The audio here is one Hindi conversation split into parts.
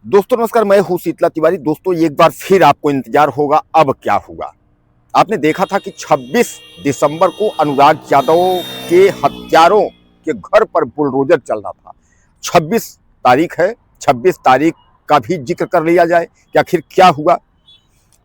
दोस्तों नमस्कार, मैं हूं शीतला तिवारी। दोस्तों एक बार फिर आपको इंतजार होगा, अब क्या हुआ। आपने देखा था कि 26 दिसंबर को अनुराग यादव के हत्यारों के घर पर बुलडोजर चल रहा था। 26 तारीख है, 26 तारीख का भी जिक्र कर लिया जाए कि आखिर क्या हुआ।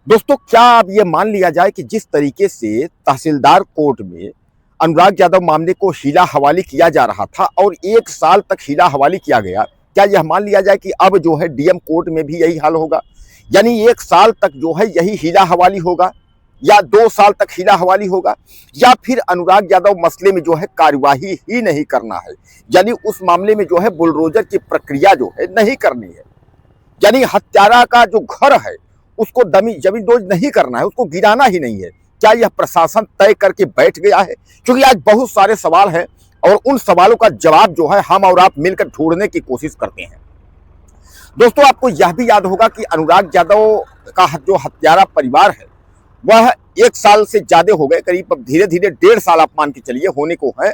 दोस्तों क्या अब ये मान लिया जाए कि जिस तरीके से तहसीलदार कोर्ट में अनुराग यादव मामले को हीला हवाली किया जा रहा था और 1 साल तक हीला हवाली किया गया, क्या यह मान लिया जाए कि अब जो है डीएम कोर्ट में भी यही हाल होगा? यानी 1 साल तक जो है यही हीला हवाली होगा, या 2 साल तक हीला हवाली होगा, या फिर अनुराग यादव मसले में जो है कार्यवाही ही नहीं करना है, यानी उस मामले में जो है बुलडोजर की प्रक्रिया जो है नहीं करनी है, यानी हत्यारा का जो घर है उसको जमीन दोज नहीं करना है, उसको गिराना ही नहीं है। क्या यह प्रशासन तय करके बैठ गया है? क्योंकि आज बहुत सारे सवाल हैं और उन सवालों का जवाब जो है हम और आप मिलकर ढूंढने की कोशिश करते हैं। दोस्तों आपको यह भी याद होगा कि अनुराग यादव का जो हत्यारा परिवार है वह 1 साल से ज्यादा हो गए, करीब धीरे धीरे 1.5 साल आप मान के चलिए होने को है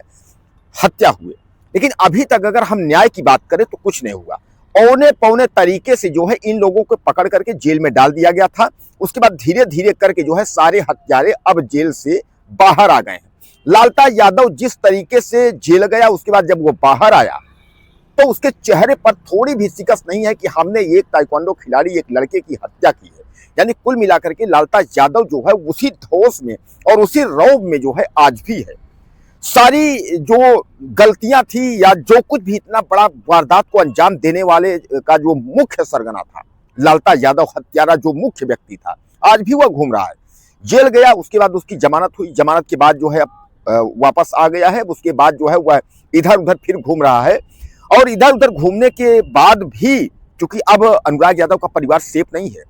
हत्या हुए, लेकिन अभी तक अगर हम न्याय की बात करें तो कुछ नहीं हुआ। औने पौने तरीके से जो है इन लोगों को पकड़ करके जेल में डाल दिया गया था। उसके बाद धीरे धीरे करके जो है सारे हत्यारे अब जेल से बाहर आ गए हैं। लालता यादव जिस तरीके से जेल गया, उसके बाद जब वो बाहर आया तो उसके चेहरे पर थोड़ी भी शिकस्त नहीं है कि हमने एक ताइक्वांडो खिलाड़ी, एक लड़के की हत्या की है। यानी कुल मिलाकर के लालता यादव जो है उसी धौस में और उसी रौब में जो है आज भी है। सारी जो गलतियां थी या जो कुछ भी इतना बड़ा वारदात को अंजाम देने वाले का जो मुख्य सरगना था, लालता यादव हत्यारा जो मुख्य व्यक्ति था, आज भी वह घूम रहा है। जेल गया, उसके बाद उसकी जमानत हुई, जमानत के बाद जो है वापस आ गया है। उसके बाद जो है वह इधर उधर फिर घूम रहा है और इधर उधर घूमने के बाद भी क्योंकि अब अनुराग यादव का परिवार सेफ नहीं है।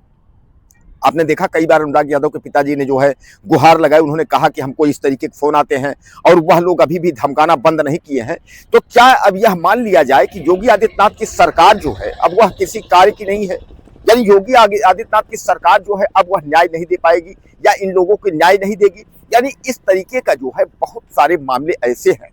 आपने देखा कई बार अनुराग यादव के पिताजी ने जो है गुहार लगाई, उन्होंने कहा कि हमको इस तरीके के फोन आते हैं और वह लोग अभी भी धमकाना बंद नहीं किए हैं। तो क्या अब यह मान लिया जाए कि योगी आदित्यनाथ की सरकार जो है अब वह किसी कार्य की नहीं है? यानी योगी आदित्यनाथ की सरकार जो है अब वह न्याय नहीं दे पाएगी या इन लोगों को न्याय नहीं देगी? यानी इस तरीके का जो है बहुत सारे मामले ऐसे हैं।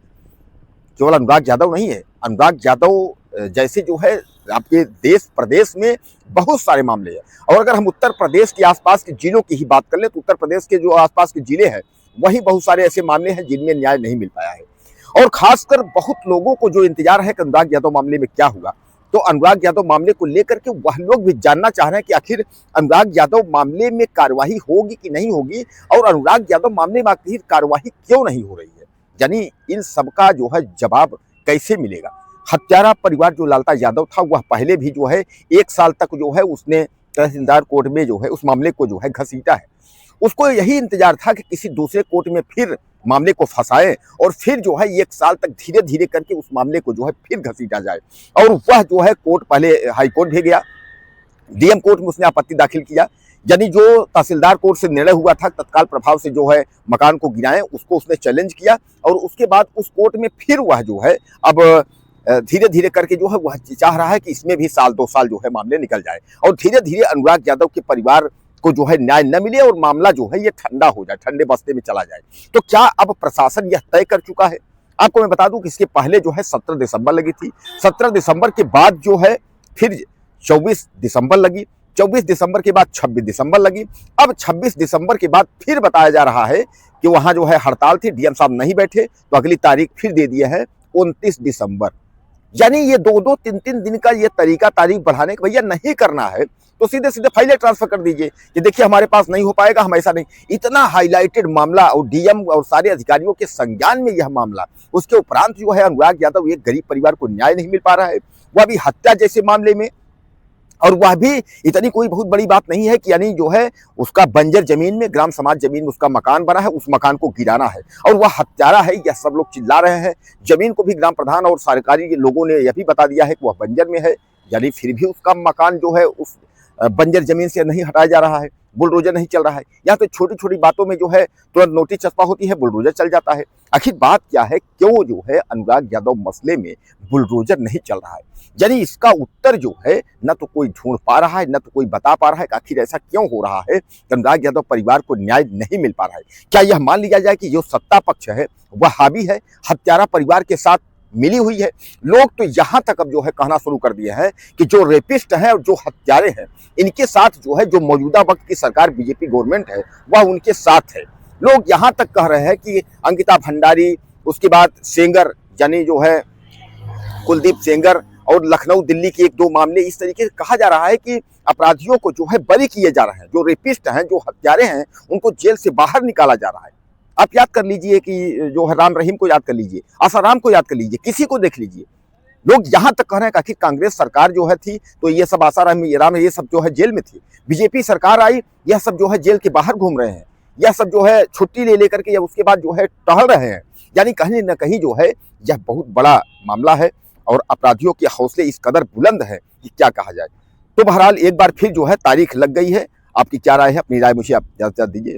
केवल अनुराग यादव नहीं है, अनुराग यादव जैसे जो है आपके देश प्रदेश में बहुत सारे मामले हैं। और अगर हम उत्तर प्रदेश के आसपास के जिलों की ही बात कर ले तो उत्तर प्रदेश के जो आसपास के जिले हैं वही बहुत सारे ऐसे मामले हैं जिनमें न्याय नहीं मिल पाया है। और खासकर बहुत लोगों को जो इंतजार है कि अनुराग यादव मामले में क्या हुआ, तो अनुराग यादव मामले को लेकर के वह लोग भी जानना चाह रहे हैं कि आखिर अनुराग यादव मामले में कार्यवाही होगी कि नहीं होगी और अनुराग यादव मामले में आखिर कार्यवाही क्यों नहीं हो रही है। यानी इन सबका जो है जवाब कैसे मिलेगा? हत्यारा परिवार जो लालता यादव था वह पहले भी जो है 1 साल तक जो है उसने तहसीलदार कोर्ट में जो है उस मामले को जो है घसीटा है। उसको यही इंतजार था कि किसी दूसरे कोर्ट में फिर मामले को फंसाए और फिर जो है 1 साल तक धीरे धीरे करके उस मामले को जो है फिर घसीटा जाए। और वह जो है कोर्ट पहले हाई कोर्ट भी गया, डीएम कोर्ट में उसने आपत्ति दाखिल किया। यानी जो तहसीलदार कोर्ट से निर्णय हुआ था तत्काल प्रभाव से जो है मकान को गिराएं, उसको उसने चैलेंज किया और उसके बाद उस कोर्ट में फिर वह जो है अब धीरे धीरे करके जो है वह चाह रहा है कि इसमें भी 1-2 साल जो है मामले निकल जाए और धीरे धीरे अनुराग यादव के परिवार को जो है न्याय न मिले और मामला जो है ये ठंडा हो जाए, ठंडे बस्ते में चला जाए। तो क्या अब प्रशासन यह तय कर चुका है? आपको मैं बता दूं कि इसके पहले जो है 17 दिसंबर लगी थी, 17 दिसंबर के बाद जो है फिर 24 दिसंबर लगी, 24 दिसंबर के बाद 26 दिसंबर लगी। अब 26 दिसंबर के बाद फिर बताया जा रहा है कि वहां जो है हड़ताल थी, डीएम साहब नहीं बैठे तो अगली तारीख फिर दे दिया है 29 दिसंबर। यानी ये 2-3 दिन का ये तारीख बढ़ाने का भैया नहीं करना है तो सीधे सीधे फाइलें ट्रांसफर कर दीजिए कि देखिए हमारे पास नहीं हो पाएगा, हम ऐसा नहीं। इतना हाईलाइटेड मामला और डीएम और सारे अधिकारियों के संज्ञान में यह मामला, उसके उपरांत जो है अनुराग यादव एक गरीब परिवार को न्याय नहीं मिल पा रहा है, वह भी हत्या जैसे मामले में। और वह भी इतनी कोई बहुत बड़ी बात नहीं है कि यानी जो है उसका बंजर जमीन में, ग्राम समाज जमीन में उसका मकान बना है, उस मकान को गिराना है और वह हत्यारा है, यह सब लोग चिल्ला रहे हैं। जमीन को भी ग्राम प्रधान और सरकारी लोगों ने यह भी बता दिया है कि वह बंजर में है, यानी फिर भी उसका मकान जो है उस बंजर जमीन से नहीं हटाया जा रहा है, बुलडोजर नहीं चल रहा है। यहाँ तो छोटी छोटी बातों में जो है तुरंत नोटिस चस्पा होती है, बुलडोजर चल जाता है। आखिर बात क्या है, क्यों जो है अनुराग यादव मसले में बुलडोजर नहीं चल रहा है? यानी इसका उत्तर जो है न तो कोई ढूंढ पा रहा है, न तो कोई बता पा रहा है कि आखिर ऐसा क्यों हो रहा है कि अनुराग यादव परिवार को न्याय नहीं मिल पा रहा है। क्या यह मान लिया जाए कि जो सत्ता पक्ष है वह हावी है, हत्यारा परिवार के साथ मिली हुई है। लोग तो यहाँ तक अब जो है कहना शुरू कर दिए हैं कि जो रेपिस्ट हैं और जो हत्यारे हैं, इनके साथ जो है जो मौजूदा वक्त की सरकार बीजेपी गवर्नमेंट है वह उनके साथ है। लोग यहाँ तक कह रहे हैं कि अंकिता भंडारी, उसके बाद सेंगर यानी जो है कुलदीप सेंगर, और लखनऊ दिल्ली के एक दो मामले, इस तरीके से कहा जा रहा है कि अपराधियों को जो है बरी किए जा रहे हैं। जो रेपिस्ट हैं, जो हत्यारे हैं, उनको जेल से बाहर निकाला जा रहा है। आप याद कर लीजिए कि जो है राम रहीम को याद कर लीजिए, आसाराम को याद कर लीजिए, किसी को देख लीजिए। लोग यहाँ तक कह रहे हैं कि आखिर कांग्रेस सरकार जो है थी तो ये सब आसाराम ये सब जो है जेल में थी, बीजेपी सरकार आई, यह सब जो है जेल के बाहर घूम रहे हैं, यह सब जो है छुट्टी ले लेकर के या उसके बाद जो है टहल रहे हैं। यानी कहीं ना कहीं जो है यह बहुत बड़ा मामला है और अपराधियों के हौसले इस कदर बुलंद है कि क्या कहा जाए। तो बहरहाल एक बार फिर जो है तारीख लग गई है। आपकी क्या राय है? अपनी राय मुझे आप ज़्यादा दीजिए।